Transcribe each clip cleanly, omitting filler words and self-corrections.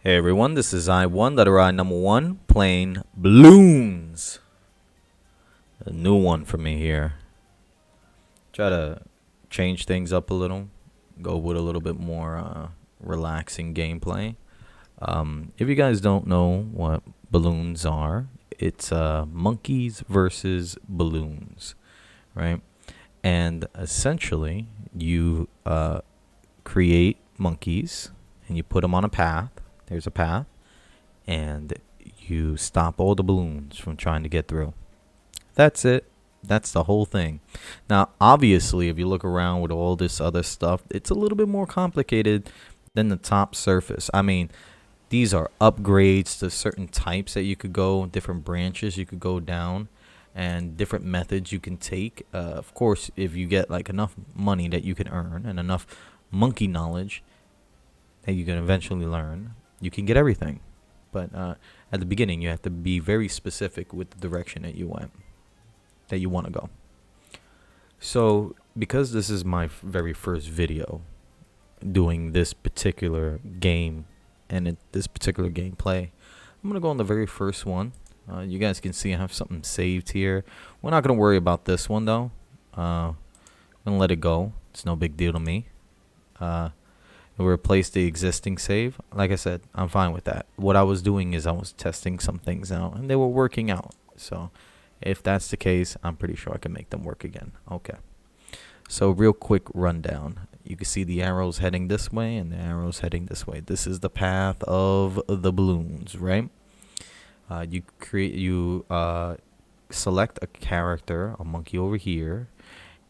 Hey everyone, this is I1, letter I number one, playing Bloons. A new one for me here. Try to change things up a little, go with a little bit more relaxing gameplay. If you guys don't know what balloons are, it's monkeys versus balloons, right? And essentially, you create monkeys and you put them on a path. There's a path and you stop all the balloons from trying to get through. That's it. That's the whole thing. Now, obviously, if you look around with all this other stuff, it's a little bit more complicated than the top surface. I mean, these are upgrades to certain types that you could go, different branches you could go down, and different methods you can take. Of course, if you get like enough money that you can earn and enough monkey knowledge that you can eventually learn, you can get everything. But at the beginning, you have to be very specific with the direction that you want to go. So, because this is my very first video doing this particular game and this particular gameplay, I'm gonna go on the very first one. You guys can see I have something saved here. We're not gonna worry about this one though. I'm gonna let it go. It's no big deal to me. We'll replace the existing save. Like I said, I'm fine with that. What I was doing is I was testing some things out, and they were working out. So if that's the case, I'm pretty sure I can make them work again. Okay. So real quick rundown. You can see the arrows heading this way and the arrows heading this way. This is the path of the balloons, right? You select a character, a monkey over here,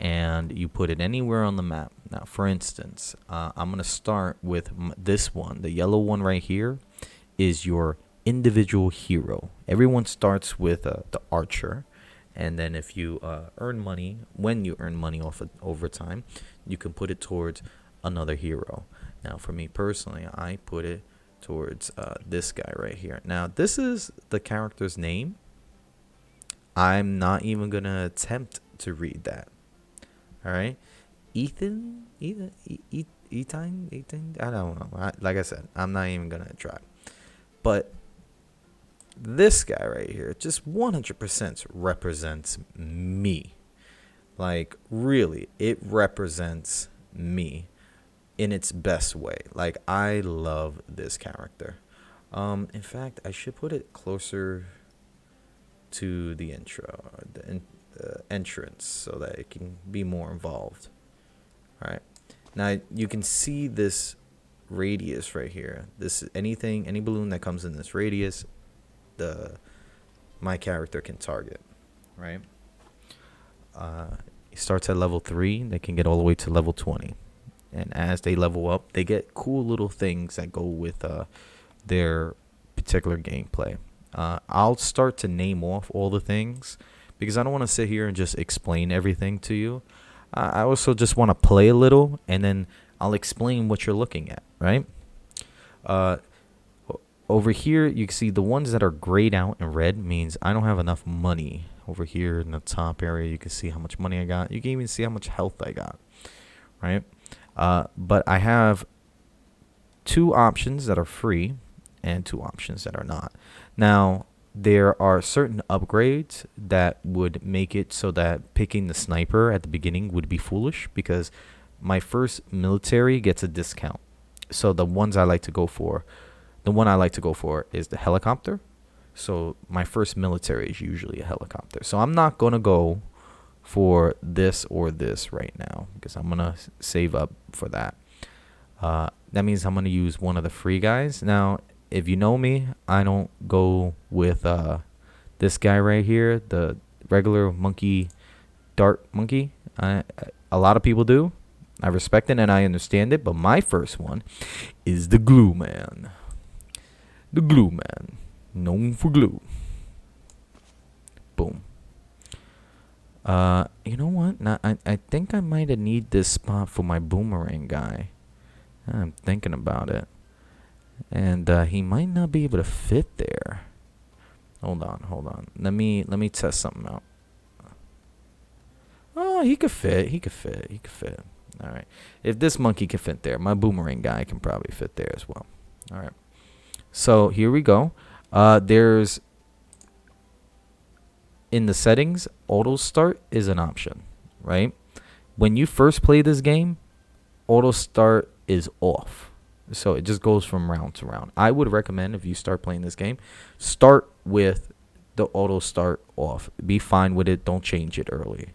and you put it anywhere on the map. Now, for instance, I'm going to start with this one. The yellow one right here is your individual hero. Everyone starts with the archer. And then if you earn money, when you earn money off of overtime, you can put it towards another hero. Now, for me personally, I put it towards this guy right here. Now, this is the character's name. I'm not even going to attempt to read that. All right, Ethan. I don't know. Like I said, I'm not even gonna try. But this guy right here, just 100% represents me. Like really, it represents me in its best way. Like I love this character. In fact, I should put it closer to the intro, entrance, so that it can be more involved. All right, now you can see this radius right here. This is any balloon that comes in this radius, my character can target. Right. It starts at level 3. They can get all the way to level 20, and as they level up, they get cool little things that go with their particular gameplay. I'll start to name off all the things because I don't want to sit here and just explain everything to you. I also just want to play a little, and then I'll explain what you're looking at, right? Over here, you can see the ones that are grayed out in red means I don't have enough money. Over here in the top area, you can see how much money I got. You can even see how much health I got, right? But I have 2 options that are free and 2 options that are not. Now, there are certain upgrades that would make it so that picking the sniper at the beginning would be foolish because my first military gets a discount. So the one I like to go for is the helicopter. So my first military is usually a helicopter. So I'm not going to go for this or this right now because I'm going to save up for that. That means I'm going to use one of the free guys. Now, if you know me, I don't go with this guy right here, the regular monkey, dart monkey. A lot of people do. I respect it and I understand it, but my first one is the glue man. The glue man, known for glue. Boom. You know what? Now, I think I might have need this spot for my boomerang guy. I'm thinking about it. And he might not be able to fit there. Hold on. Let me test something out. Oh, he could fit. All right. If this monkey can fit there, my boomerang guy can probably fit there as well. All right. So here we go. There's in the settings, auto start is an option, right? When you first play this game, auto start is off. So it just goes from round to round. I would recommend if you start playing this game, start with the auto start off. Be fine with it. Don't change it early.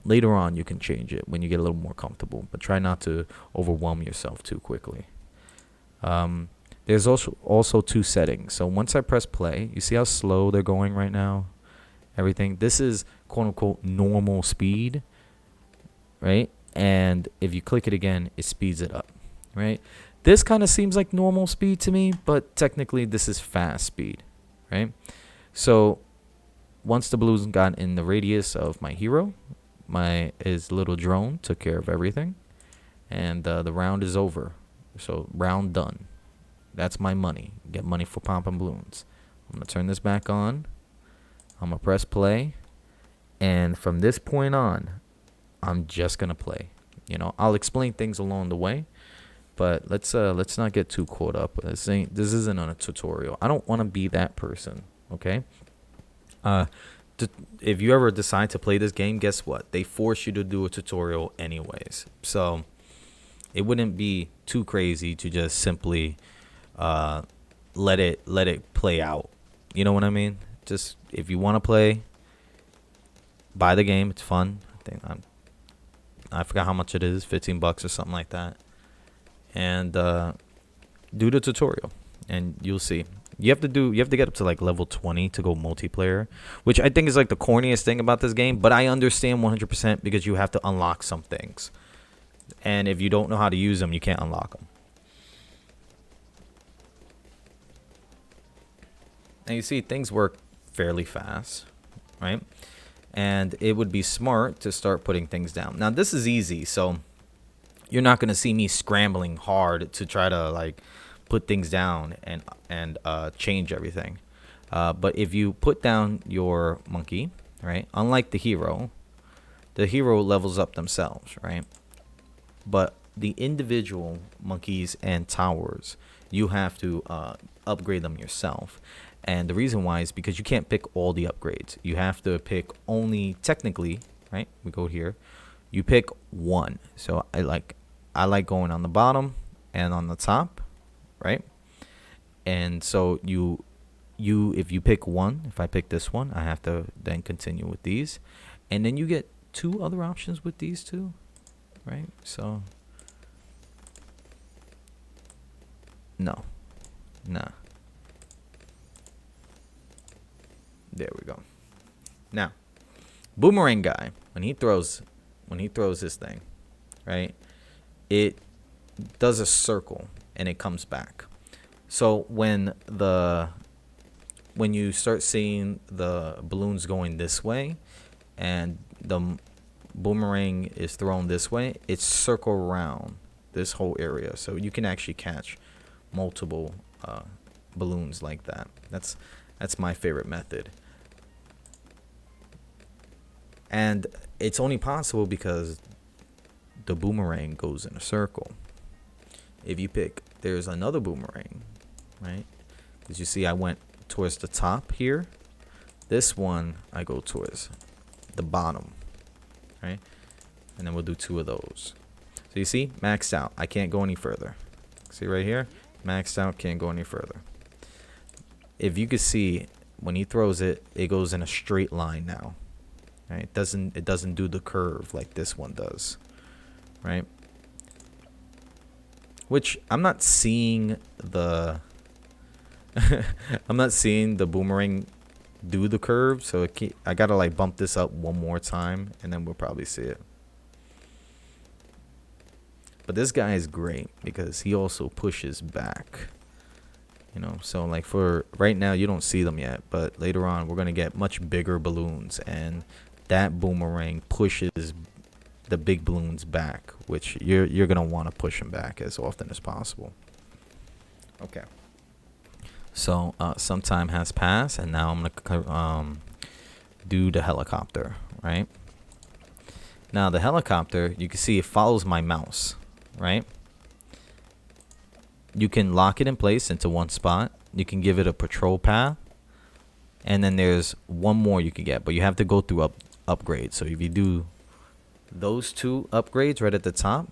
Later on, you can change it when you get a little more comfortable, but try not to overwhelm yourself too quickly. There's also two settings. So once I press play, you see how slow they're going right now? Everything. This is quote unquote normal speed, right? And if you click it again, it speeds it up, right? This kind of seems like normal speed to me, but technically this is fast speed, right? So once the balloons got in the radius of my hero, his little drone took care of everything, and the round is over. So round done. That's my money. Get money for popping balloons. I'm gonna turn this back on. I'm gonna press play, and from this point on, I'm just gonna play. I'll explain things along the way, but let's not get too caught up. This isn't a tutorial. I don't want to be that person. Okay. If you ever decide to play this game, guess what? They force you to do a tutorial anyways. So it wouldn't be too crazy to just simply let it play out. You know what I mean? Just if you want to play, buy the game. It's fun. I forgot how much it is, $15 or something like that, and do the tutorial, and you'll see. You have to get up to like level 20 to go multiplayer, which I think is like the corniest thing about this game, but I understand 100% because you have to unlock some things, and if you don't know how to use them, you can't unlock them. And you see things work fairly fast, right? And it would be smart to start putting things down. Now this is easy, so you're not going to see me scrambling hard to try to like put things down and change everything. But if you put down your monkey, right, unlike the hero levels up themselves, right? But the individual monkeys and towers, you have to upgrade them yourself. And the reason why is because you can't pick all the upgrades. You have to pick only, technically, right? We go here. You pick one. So I like going on the bottom and on the top, right? And so if you pick one, if I pick this one, I have to then continue with these. And then you get two other options with these two, right? So no. Nah. There we go. Now, boomerang guy, when he throws this thing, right? It does a circle and it comes back. So when you start seeing the balloons going this way and the boomerang is thrown this way, it's circle around this whole area. So you can actually catch multiple balloons like that. That's my favorite method. And it's only possible because the boomerang goes in a circle. If you pick, there's another boomerang, right? Because you see I went towards the top here. This one, I go towards the bottom, right? And then we'll do two of those. So you see, maxed out. I can't go any further. See right here? Maxed out, can't go any further. If you could see, when he throws it, it goes in a straight line now. Right? It doesn't do the curve like this one does, right? Which I'm not seeing the I'm not seeing the boomerang do the curve, so I gotta like bump this up one more time, and then we'll probably see it. But this guy is great because he also pushes back. So like for right now you don't see them yet, but later on we're gonna get much bigger balloons, and that boomerang pushes the big balloons back, which you're gonna want to push them back as often as possible. Okay. So some time has passed, and now I'm gonna do the helicopter. Right. Now the helicopter, you can see it follows my mouse, right? you can lock it in place into one spot. You can give it a patrol path, and then there's one more you can get, but you have to go through upgrades. So if you do those 2 upgrades right at the top,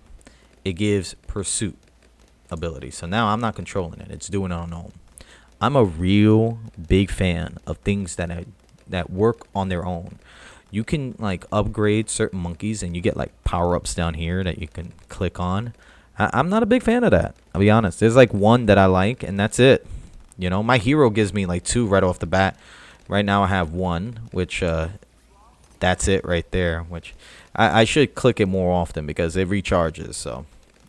it gives pursuit ability. So now I'm not controlling it, it's doing it on its own. I'm a real big fan of things that work on their own. You can like upgrade certain monkeys and you get like power-ups down here that you can click on. I'm not a big fan of that, I'll be honest. There's like one that I like, and that's it. You know, my hero gives me like 2 right off the bat. Right now I have 1, which that's it right there, which I should click it more often because it recharges. So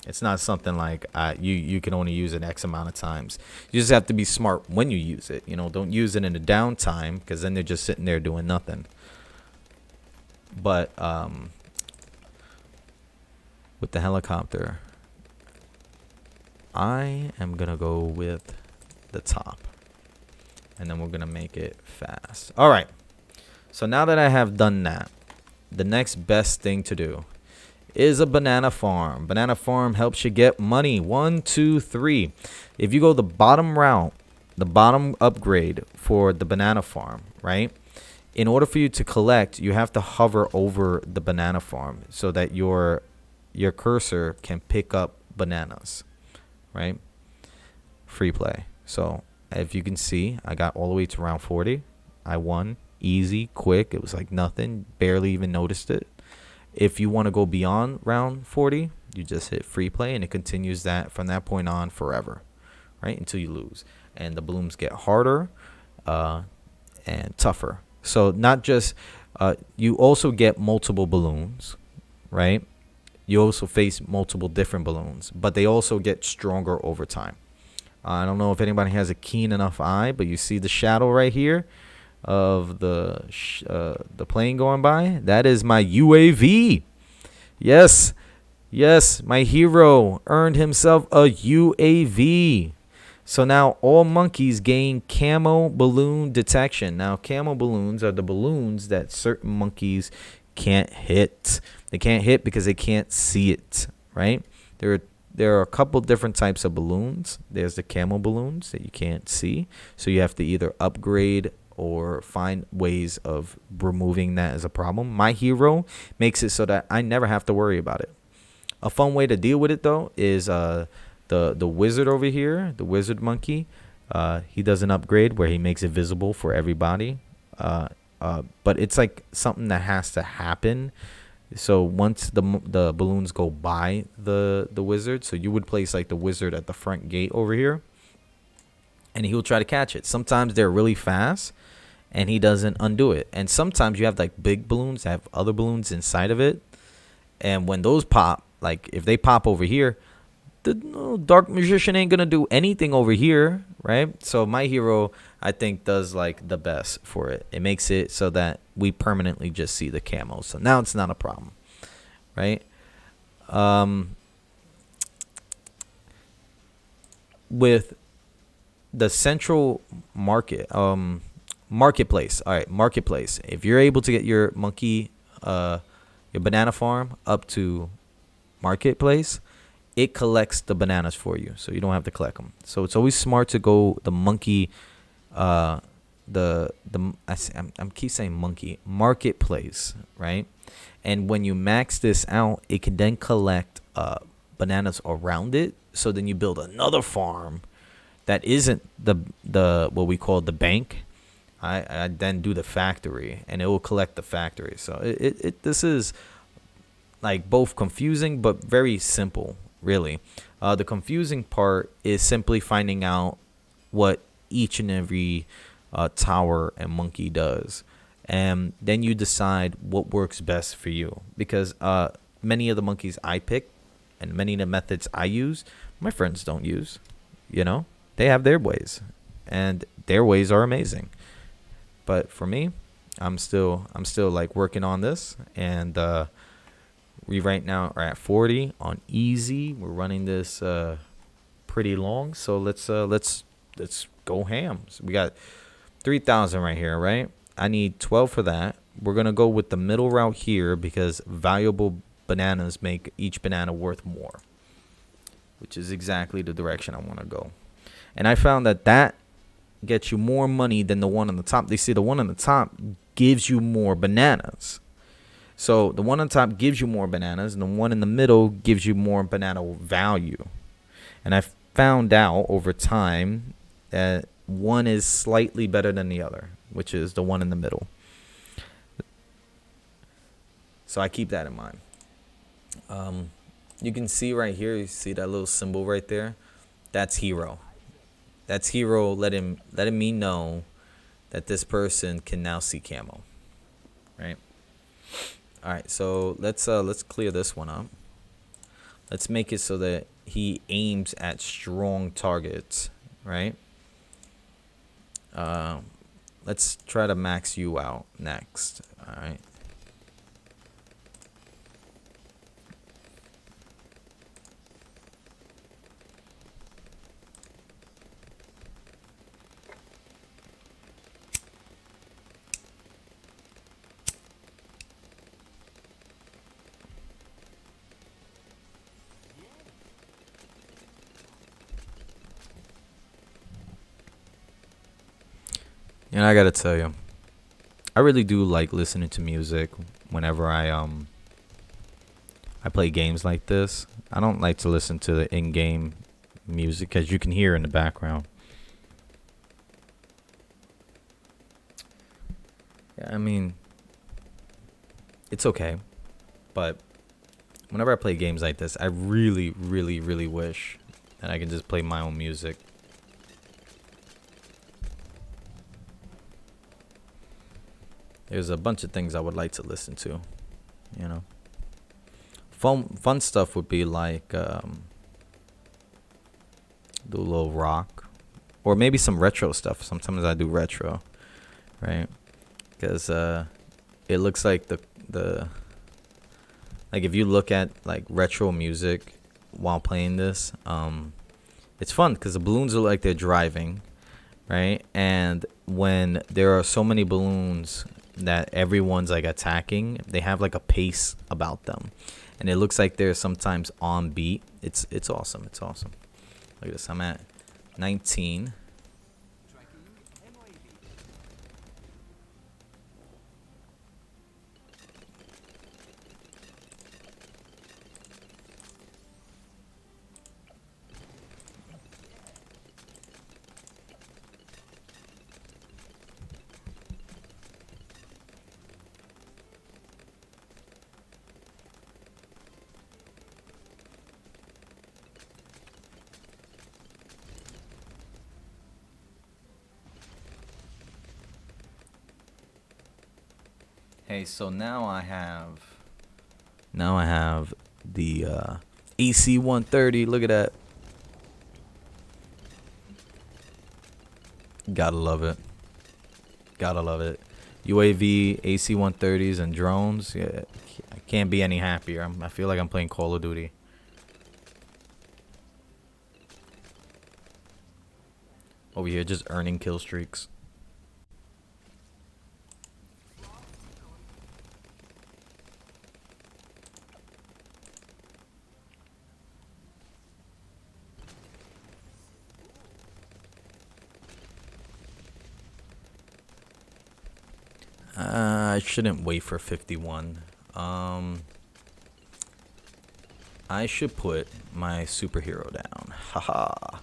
it's not something like you can only use it X amount of times. You just have to be smart when you use it. You know, don't use it in the downtime, because then they're just sitting there doing nothing. But with the helicopter, I am gonna go with the top, and then we're gonna make it fast. All right, so now that I have done that, the next best thing to do is a banana farm. Banana farm helps you get money. 1, 2, 3. If you go the bottom route, the bottom upgrade for the banana farm, right? In order for you to collect, you have to hover over the banana farm so that your cursor can pick up bananas, right? Free play. So if you can see, I got all the way to round 40. I won. Easy, quick. It was like nothing. Barely even noticed it. If you want to go beyond round 40, you just hit free play, and it continues that from that point on forever, right? Until you lose. And the balloons get harder and tougher. So not just, you also get multiple balloons, right? You also face multiple different balloons, but they also get stronger over time. I don't know if anybody has a keen enough eye, but you see the shadow right here of the plane going by? That is my UAV. Yes, my hero earned himself a UAV. So now all monkeys gain camo balloon detection. Now camo balloons are the balloons that certain monkeys can't hit. They can't hit because they can't see it, right? There are a couple different types of balloons. There's the camo balloons that you can't see, so you have to either upgrade or find ways of removing that as a problem. My hero makes it so that I never have to worry about it. A fun way to deal with it though is the wizard over here, the wizard monkey. He does an upgrade where he makes it visible for everybody. But it's like something that has to happen. So once the balloons go by the wizard, so you would place like the wizard at the front gate over here, and he will try to catch it. Sometimes they're really fast, and he doesn't undo it. And sometimes you have like big balloons that have other balloons inside of it, and when those pop, like if they pop over here, the dark magician ain't gonna do anything over here, right? So my hero, I think, does like the best for it. It makes it so that we permanently just see the camo. So now it's not a problem, right? With the central market, marketplace. All right, marketplace. If you're able to get your monkey, your banana farm up to marketplace, it collects the bananas for you, so you don't have to collect them. So it's always smart to go the monkey, I keep saying monkey, marketplace, right? And when you max this out, it can then collect bananas around it. So then you build another farm that isn't the what we call the bank. I then do the factory, and it will collect the factory. So this is like both confusing but very simple, really. The confusing part is simply finding out what each and every tower and monkey does, and then you decide what works best for you, because many of the monkeys I pick and many of the methods I use, my friends don't use. You know, they have their ways, and their ways are amazing. But for me, I'm still like working on this, and we right now are at 40 on easy. We're running this pretty long, so let's go ham. So we got 3,000 right here, right? I need 12 for that. We're gonna go with the middle route here because valuable bananas make each banana worth more. which is exactly the direction I want to go. And I found that that gets you more money than the one on the top. They say the one on the top gives you more bananas. So the one on top gives you more bananas, and the one in the middle gives you more banana value. And I found out over time that one is slightly better than the other, which is the one in the middle. So I keep that in mind. You can see right here, you see that little symbol right there? That's hero. That's hero letting me know that this person can now see camo. Right? Alright, so let's clear this one up. Let's make it so that he aims at strong targets, right? Let's try to max you out next. Alright. And I gotta tell you, I really do like listening to music whenever I play games like this. I don't like to listen to the in-game music because you can hear in the background. Yeah, I mean, it's okay, but whenever I play games like this, I really, really, really wish that I can just play my own music. There's a bunch of things I would like to listen to, you know. Fun stuff would be like do a little rock, or maybe some retro stuff. Sometimes I do retro, right? Because it looks like the like if you look at like retro music while playing this, it's fun because the balloons are like they're driving, right? And when there are so many balloons that everyone's like attacking, they have like a pace about them, and it looks like they're sometimes on beat. It's awesome. It's awesome. Look at this. I'm at 19. Hey, so now I have the AC 130. Look at that. Gotta love it. Gotta love it. UAV, AC 130s, and drones. Yeah, I can't be any happier. I feel like I'm playing Call of Duty. Over here, just earning kill streaks. I shouldn't wait for 51. I should put my superhero down. Haha.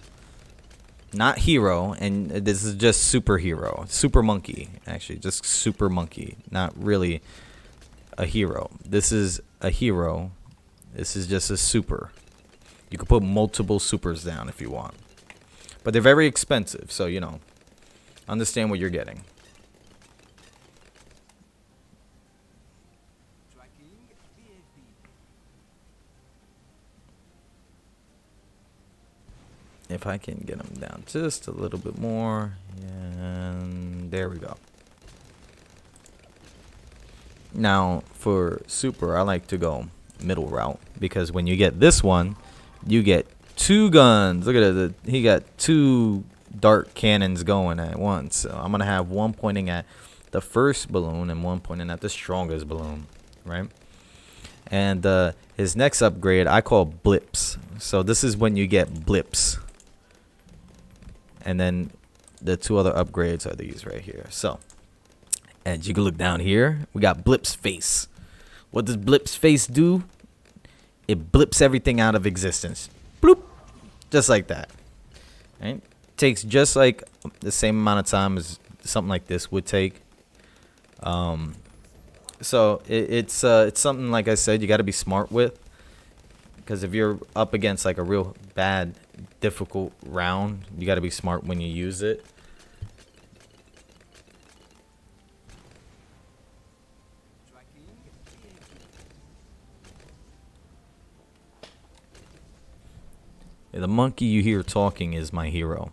Not hero, and this is just superhero. Super monkey, actually. Just super monkey. Not really a hero. This is a hero. This is just a super. You could put multiple supers down if you want. But they're very expensive, so, you know, understand what you're getting. If I can get them down just a little bit more, and there we go. Now for super, I like to go middle route, because when you get this one, you get two guns. Look at it, he got two dart cannons going at once. So I'm gonna have one pointing at the first balloon and one pointing at the strongest balloon, right? And his next upgrade I call blips. So this is when you get blips. And then the two other upgrades are these right here. So, and you can look down here. We got Blip's face. What does Blip's face do? It blips everything out of existence. Bloop. Just like that. Right? Takes just like the same amount of time as something like this would take. So it's something, like I said, you got to be smart with. Because if you're up against like a real bad, difficult round, you got to be smart when you use it. The monkey you hear talking is my hero.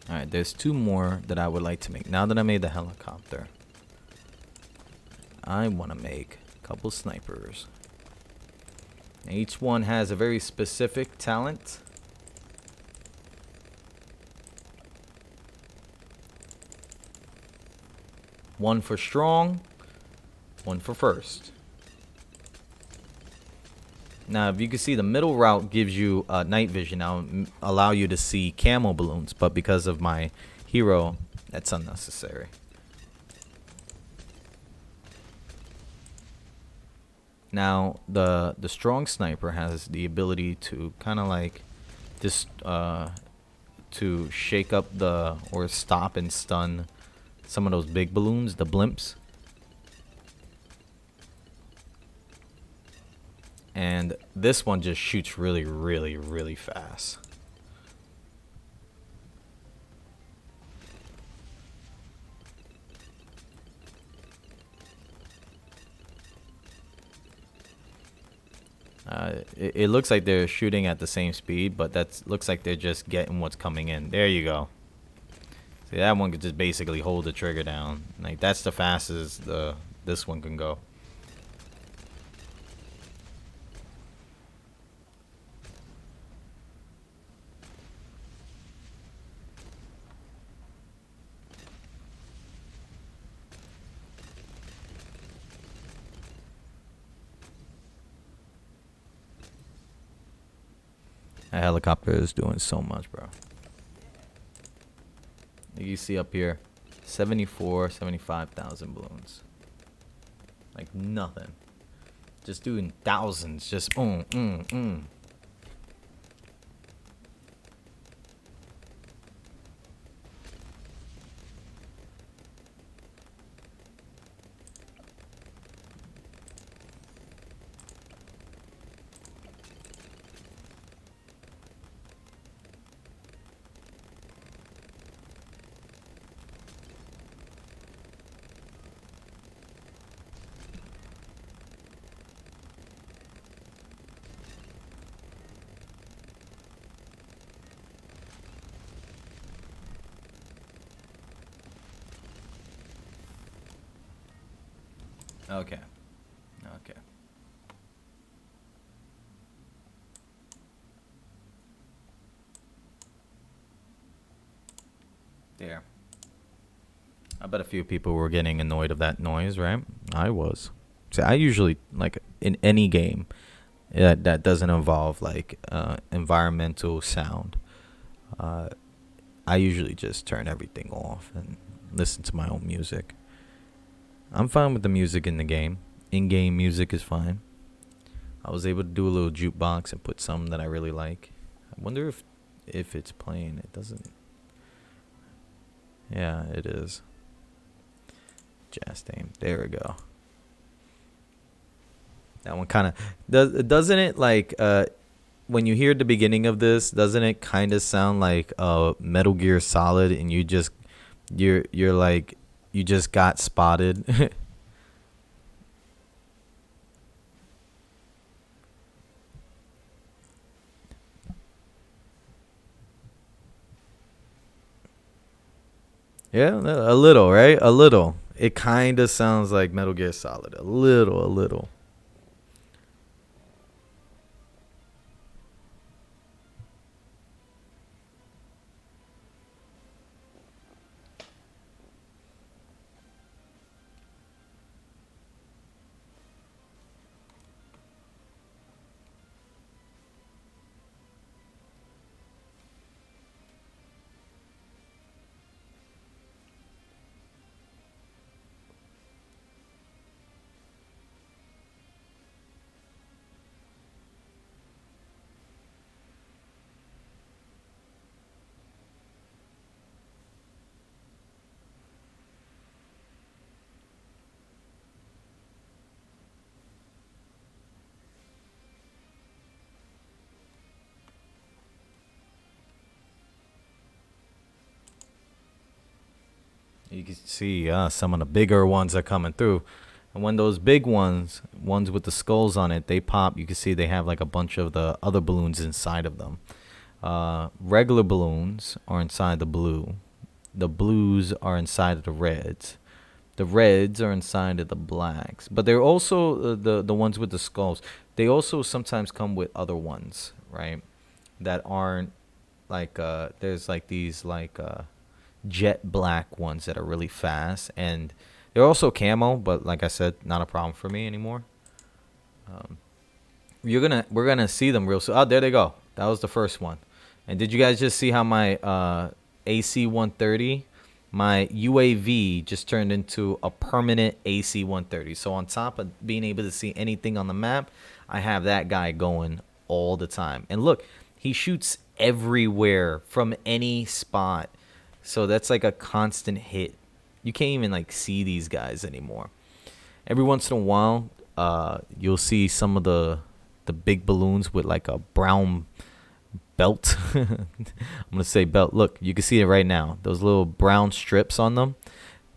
Alright, there's two more that I would like to make. Now that I made the helicopter, I want to make a couple snipers. Each one has a very specific talent. One for strong, one for first. Now, if you can see, the middle route gives you night vision. Now, allow you to see camo balloons, but because of my hero, that's unnecessary. Now, the strong sniper has the ability to kind of like just to shake up or stop and stun some of those big balloons, the blimps. And this one just shoots really, really, really fast. It looks like they're shooting at the same speed, but that looks like they're just getting what's coming in. There you go. See, that one could just basically hold the trigger down. Like, that's the fastest this one can go. That helicopter is doing so much, bro. You see up here, 75,000 balloons. Like nothing. Just doing thousands. Just Okay. Okay. There. I bet a few people were getting annoyed of that noise, right? I was. See, I usually, like, in any game that doesn't involve, like, environmental sound, I usually just turn everything off and listen to my own music. I'm fine with the music in the game. In-game music is fine. I was able to do a little jukebox and put some that I really like. I wonder if it's playing. It doesn't. Yeah, it is. Jazz theme. There we go. That one kind of doesn't it, like, when you hear the beginning of this, doesn't it kind of sound like Metal Gear Solid, and you're like, you just got spotted. Yeah, a little, right? A little. It kind of sounds like Metal Gear Solid. A little, a little. You can see some of the bigger ones are coming through. And when those big ones with the skulls on it, they pop, you can see they have like a bunch of the other balloons inside of them. Regular balloons are inside the blue. The blues are inside of the reds. The reds are inside of the blacks. But they're also the ones with the skulls. They also sometimes come with other ones, right? That aren't like there's like these like jet black ones that are really fast, and they're also camo, but like I said, not a problem for me anymore. We're gonna see them real soon. Oh, there they go. That was the first one. And did you guys just see how my AC 130, my UAV just turned into a permanent AC 130? So on top of being able to see anything on the map, I have that guy going all the time. And look, he shoots everywhere from any spot. So that's like a constant hit. You can't even like see these guys anymore. Every once in a while, you'll see some of the big balloons with like a brown belt. I'm gonna say belt. Look, you can see it right now. Those little brown strips on them.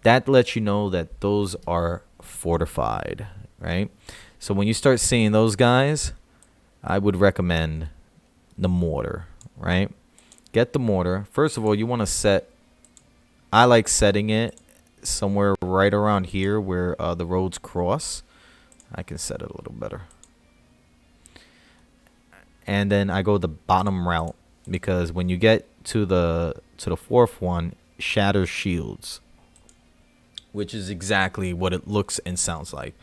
That lets you know that those are fortified, right? So when you start seeing those guys, I would recommend the mortar, right? Get the mortar. First of all, you want to set. I like setting it somewhere right around here where the roads cross. I can set it a little better. And then I go the bottom route because when you get to the fourth one, shatters shields, which is exactly what it looks and sounds like.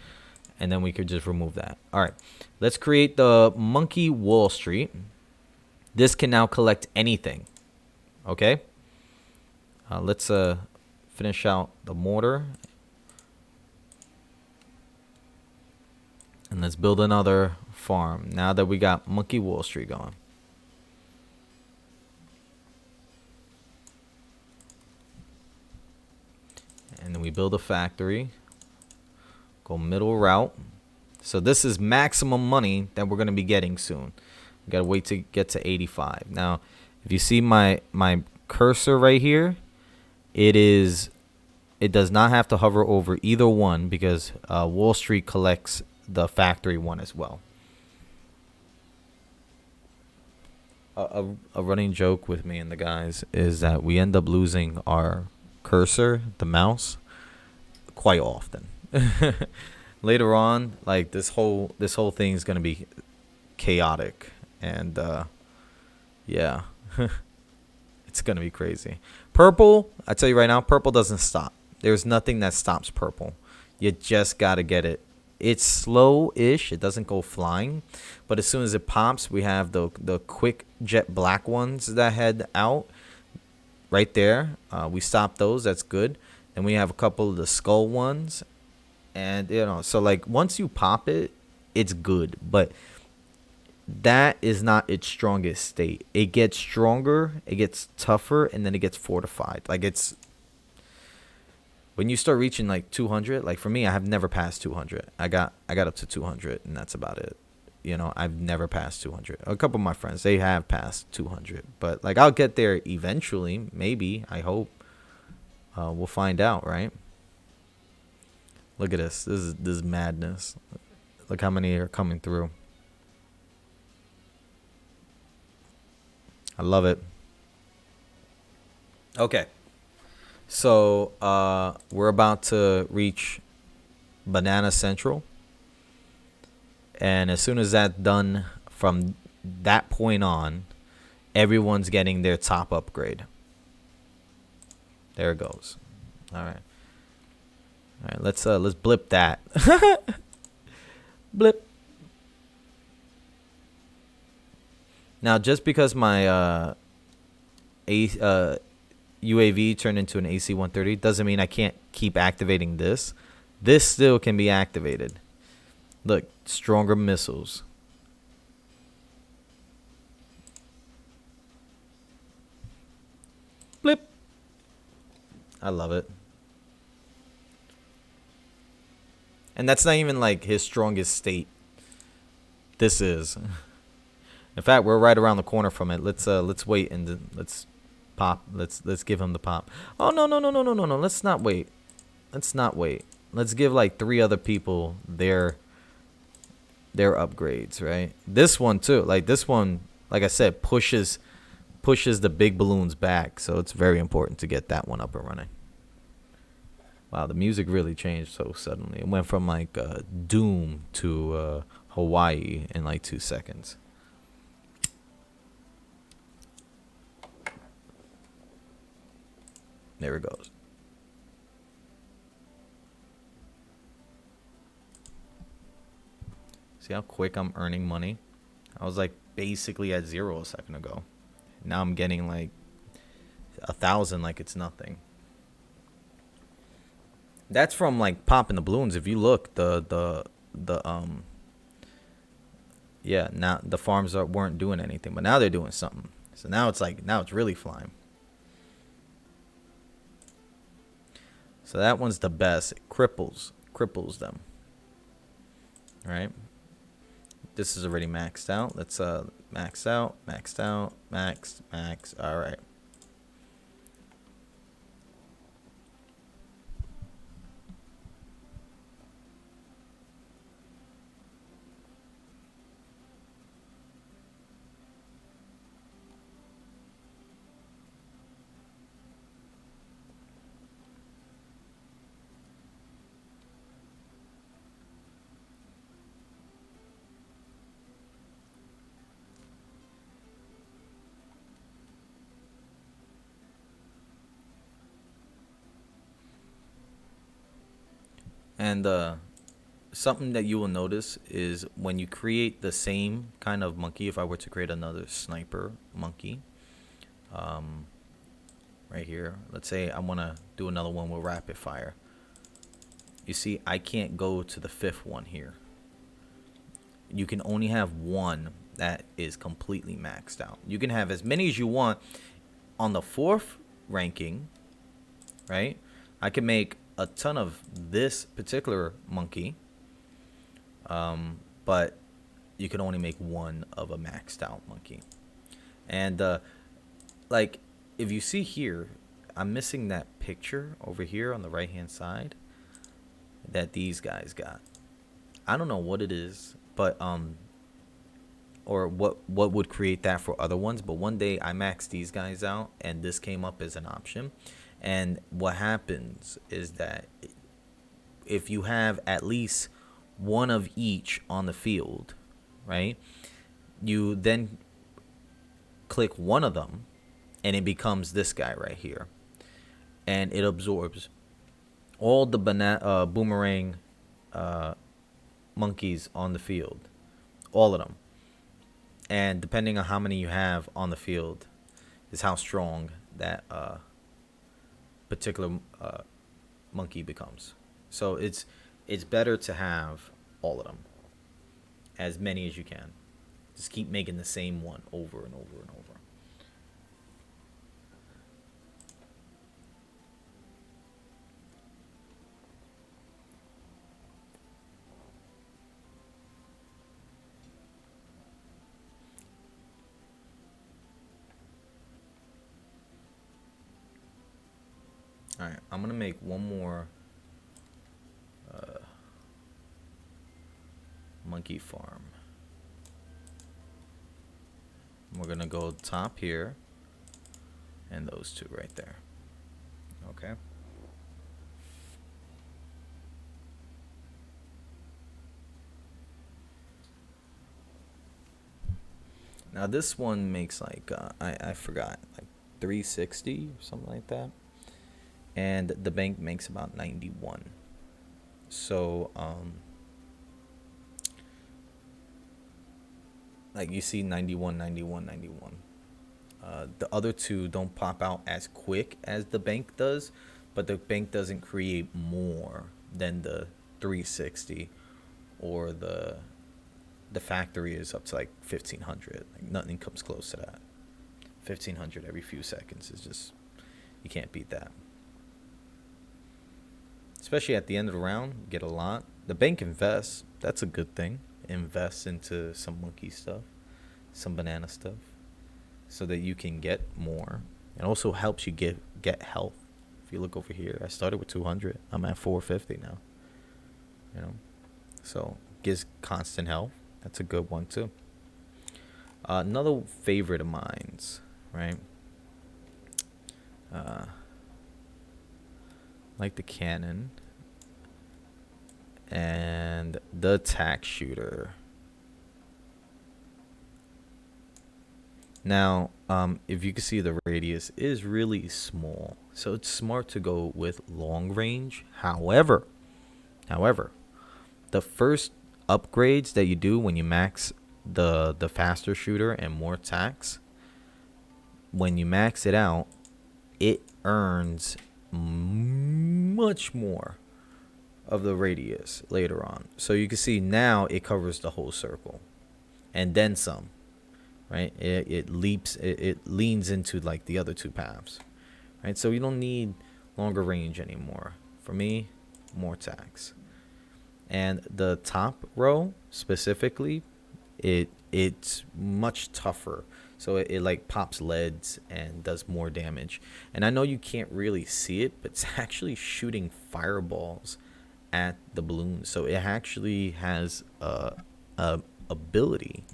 And then we could just remove that. All right, let's create the Monkey Wall Street. This can now collect anything. Okay. Let's finish out the mortar. And let's build another farm now that we got Monkey Wall Street going. And then we build a factory. Go middle route. So this is maximum money that we're going to be getting soon. We got to wait to get to 85. Now, if you see my cursor right here, it does not have to hover over either one because Wall Street collects the factory one as well. A running joke with me and the guys is that we end up losing our cursor, the mouse, quite often. Later on, like this whole thing is gonna be chaotic, and yeah, it's gonna be crazy. Purple, I tell you right now, purple doesn't stop. There's nothing that stops purple. You just gotta get it. It's slow-ish. It doesn't go flying, but as soon as it pops, we have the quick jet black ones that head out right there. We stop those. That's good. Then we have a couple of the skull ones, and so like once you pop it, it's good, but that is not its strongest state. It gets stronger, it gets tougher, and then it gets fortified. Like it's when you start reaching like 200, like for me, I have never passed 200. I got up to 200, and that's about it. I've never passed 200. A couple of my friends, they have passed 200, but like I'll get there eventually. Maybe, I hope. We'll find out, right? Look at this. This is madness. Look how many are coming through. I love it. Okay. So we're about to reach Banana Central, and as soon as that's done, from that point on, everyone's getting their top upgrade. There it goes. All right. All right, let's blip that. Blip. Now, just because my UAV turned into an AC-130 doesn't mean I can't keep activating this. This still can be activated. Look, stronger missiles. Blip. I love it. And that's not even like his strongest state. This is. In fact, we're right around the corner from it. Let's wait and let's pop. Let's give him the pop. Oh no. Let's not wait. Let's not wait. Let's give like 3 other people their upgrades, right? This one too. Like this one, like I said, pushes the big balloons back, so it's very important to get that one up and running. Wow, the music really changed so suddenly. It went from like Doom to Hawaii in like 2 seconds. There it goes. See how quick I'm earning money? I was like basically at 0 a second ago. Now I'm getting like 1,000 like it's nothing. That's from like popping the balloons. If you look, yeah, now the farms weren't doing anything, but now they're doing something. So now it's like, now it's really flying. So that one's the best. It cripples them. All right. This is already maxed out. Let's max out, maxed out, max. All right. And something that you will notice is when you create the same kind of monkey, if I were to create another sniper monkey, right here, let's say I want to do another one with rapid fire. You see, I can't go to the 5th one here. You can only have one that is completely maxed out. You can have as many as you want on the 4th ranking, right? I can make a ton of this particular monkey, but you can only make one of a maxed out monkey. And like if you see here, I'm missing that picture over here on the right hand side that these guys got. I don't know what it is, but or what would create that for other ones, but one day I maxed these guys out and this came up as an option. And what happens is that if you have at least one of each on the field, right, you then click one of them and it becomes this guy right here, and it absorbs all the boomerang monkeys on the field, all of them. And depending on how many you have on the field is how strong that particular monkey becomes. So it's better to have all of them, as many as you can. Just keep making the same one over and over and over. All right, I'm gonna make one more monkey farm. We're gonna go top here and those two right there. Okay. Now this one makes like I forgot, like 360 or something like that, and the bank makes about 91. So like you see 91, 91, 91. The other two don't pop out as quick as the bank does, but the bank doesn't create more than the 360, or the factory is up to like 1500. Like nothing comes close to that. 1500 every few seconds is just, you can't beat that. Especially at the end of the round, you get a lot. The bank invests. That's a good thing. Invests into some monkey stuff, some banana stuff, so that you can get more. It also helps you get health. If you look over here, I started with 200. I'm at 450 now. You know, so gives constant health. That's a good one too. Another favorite of mine's, right? Like the cannon and the attack shooter. Now, if you can see, the radius is really small, so it's smart to go with long range. However, the first upgrades that you do when you max the faster shooter and more attacks, when you max it out, it earns much more of the radius later on. So you can see now it covers the whole circle and then some, right? It leans into like the other two paths, right? So you don't need longer range anymore. For me, more attacks. And the top row specifically, it's much tougher. So it like pops leads and does more damage. And I know you can't really see it, but it's actually shooting fireballs at the balloon. So it actually has a ability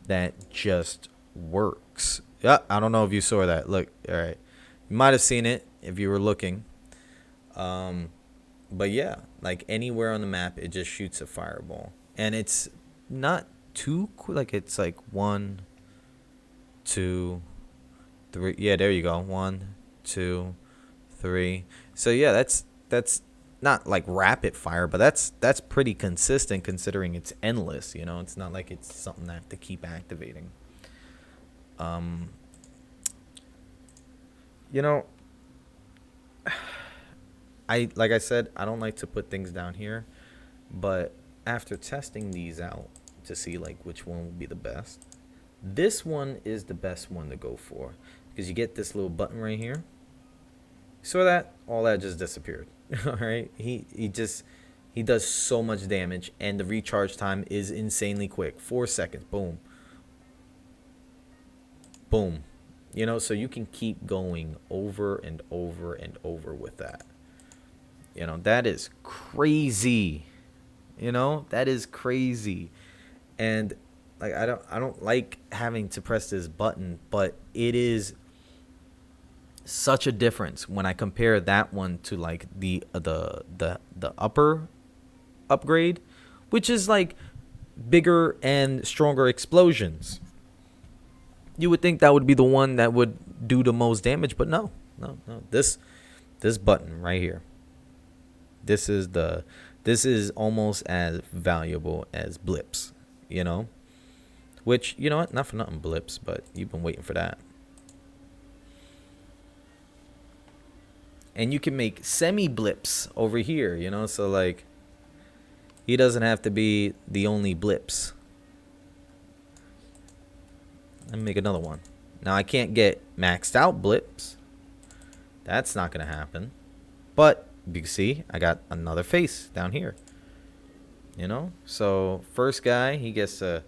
that just works. Yeah, I don't know if you saw that. Look, all right, you might have seen it if you were looking. But yeah, like anywhere on the map, it just shoots a fireball, and it's not too like it's like 1, 2, 3. Yeah, there you go. 1, 2, 3. So yeah, that's not like rapid fire, but that's pretty consistent considering it's endless. You know, it's not like it's something I have to keep activating. Um, you know, I like I said, I don't like to put things down here, but after testing these out to see like which one would be the best, this one is the best one to go for, because you get this little button right here. So that all that just disappeared. All right, he does so much damage, and the recharge time is insanely quick. 4 seconds, boom, boom. You know, so you can keep going over and over and over with that. You know, that is crazy. You know, that is crazy. And like I don't like having to press this button, but it is such a difference when I compare that one to like the upper upgrade, which is like bigger and stronger explosions. You would think that would be the one that would do the most damage, but no, no, no. This button right here. This is almost as valuable as blips, you know? Which, you know what, not for nothing blips, but you've been waiting for that. And you can make semi blips over here, you know? So like he doesn't have to be the only blips. Let me make another one. Now I can't get maxed out blips. That's not gonna happen. But you can see I got another face down here. You know? So first guy, he gets to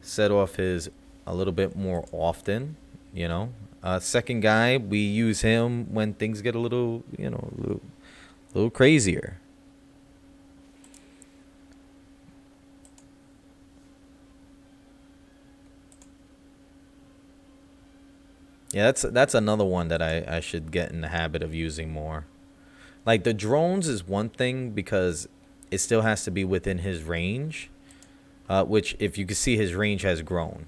set off his a little bit more often, you know. Second guy, we use him when things get a little, you know, a little crazier. Yeah, that's another one that I should get in the habit of using more. Like the drones is one thing because it still has to be within his range, which if you can see his range has grown,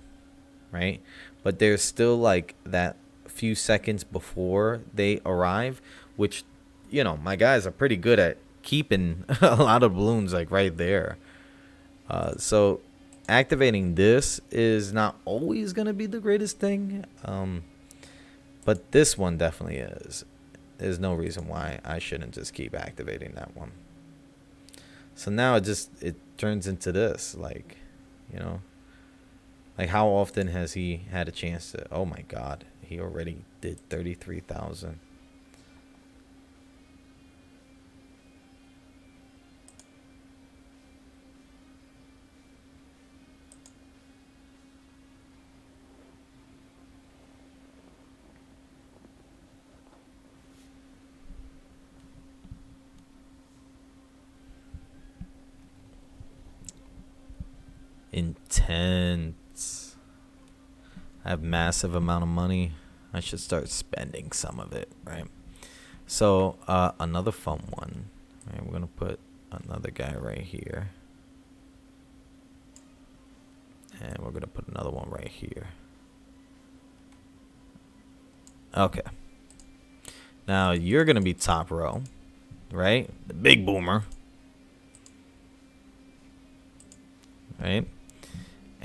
right? But there's still like that few seconds before they arrive, which my guys are pretty good at keeping a lot of balloons like right there. So activating this is not always gonna be the greatest thing, but this one definitely is. There's no reason why I shouldn't just keep activating that one. So now it turns into this, like, you know, like how often has he had a chance to? Oh my God, he already did 33,000. Intense. I have massive amount of money. I should start spending some of it, right? So another fun one. Right, we're gonna put another guy right here, and we're gonna put another one right here. Okay. Now you're gonna be top row, right? The big boomer, right?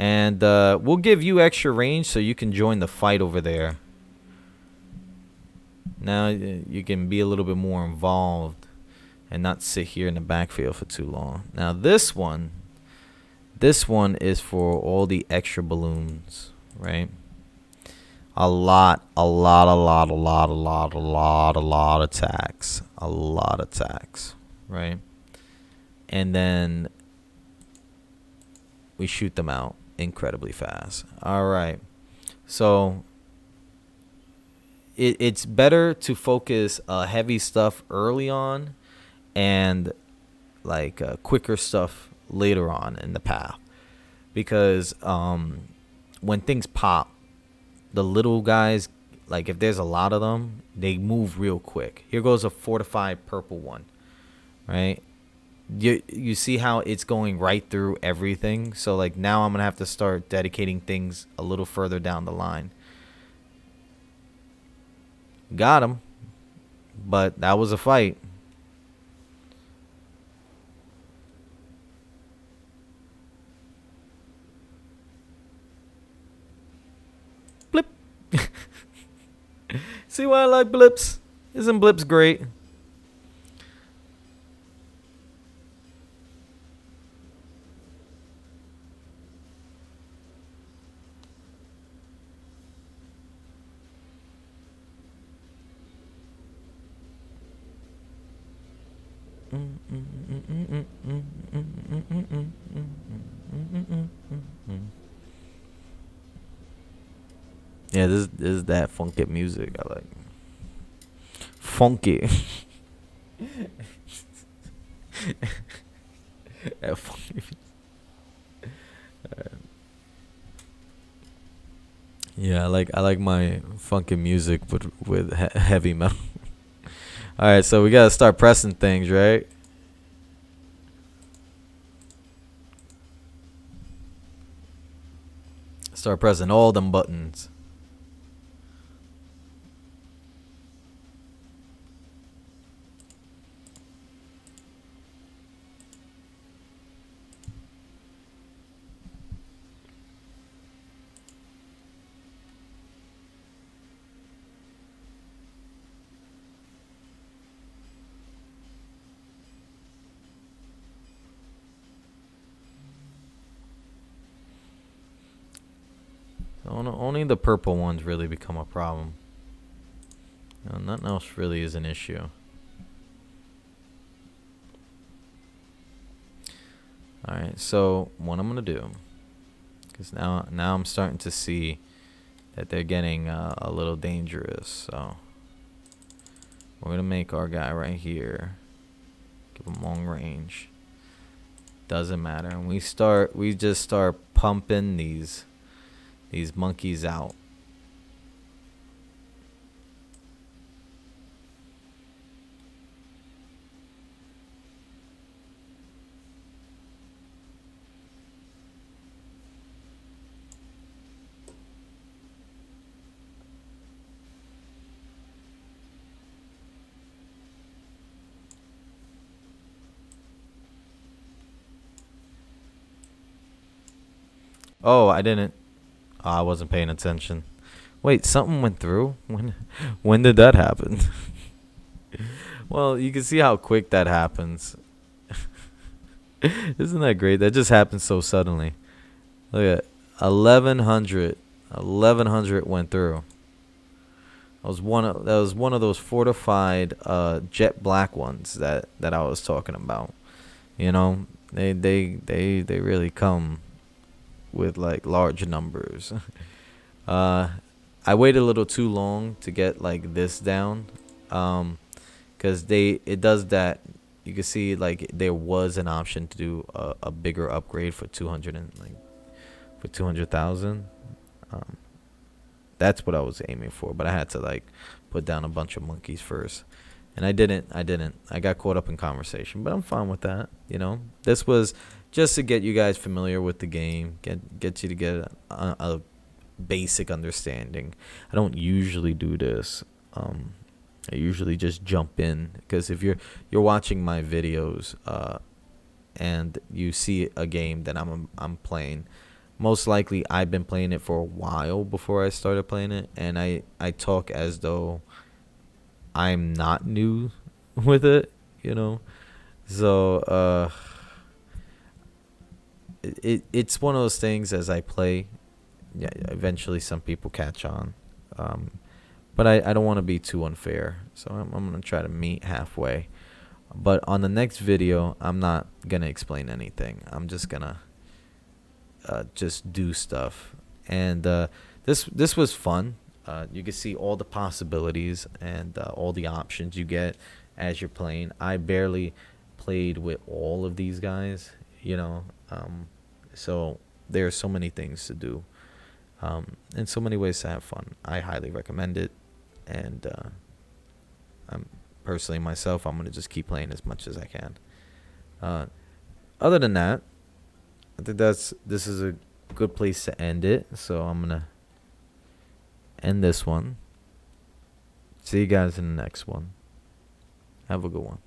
And we'll give you extra range so you can join the fight over there. Now you can be a little bit more involved and not sit here in the backfield for too long. Now this one is for all the extra balloons, right? A lot attacks. A lot attacks, right? And then we shoot them out incredibly fast. All right. So it's better to focus heavy stuff early on and like quicker stuff later on in the path, because when things pop, the little guys, like if there's a lot of them, they move real quick. Here goes a fortified purple one, right? You see how it's going right through everything. So like now I'm gonna have to start dedicating things a little further down the line. Got him, but that was a fight. Blip. See why I like blips? Isn't blips great? Yeah, this is that funky music I like. Funky. That funky. Yeah, I like my funky music with heavy metal. All right, so we gotta start pressing things, right? Start pressing all them buttons. Only the purple ones really become a problem. Nothing else really is an issue. All right, so what I'm gonna do, because now I'm starting to see that they're getting a little dangerous. So we're gonna make our guy right here, give him long range. Doesn't matter. And we just start pumping these monkeys out. Oh, I didn't. Oh, I wasn't paying attention. Wait, something went through? When did that happen? Well, you can see how quick that happens. Isn't that great? That just happened so suddenly. Look at 1100. 1100 went through. That was one of those fortified jet black ones that I was talking about. You know, they really come with like large numbers. uh I waited a little too long to get like this down. Cuz it does that. You can see like there was an option to do a bigger upgrade for 200 and like for 200,000. Um that's what I was aiming for, but I had to like put down a bunch of monkeys first. And I didn't. I got caught up in conversation, but I'm fine with that. This was just to get you guys familiar with the game, get you to get a basic understanding. I don't usually do this. I usually just jump in because if you're watching my videos and you see a game that I'm playing, most likely I've been playing it for a while before I started playing it, and I talk as though I'm not new with it, you know. So it's one of those things as I play. Yeah, eventually some people catch on, but I don't want to be too unfair, so I'm gonna try to meet halfway. But on the next video, I'm not gonna explain anything. I'm just gonna just do stuff, and this was fun. You can see all the possibilities and all the options you get as you're playing. I barely played with all of these guys, so there are so many things to do, and so many ways to have fun. I highly recommend it, and I'm personally myself, I'm gonna just keep playing as much as I can. Uh, Other than that, I think this is a good place to end it. So I'm gonna end this one. See you guys in the next one. Have a good one.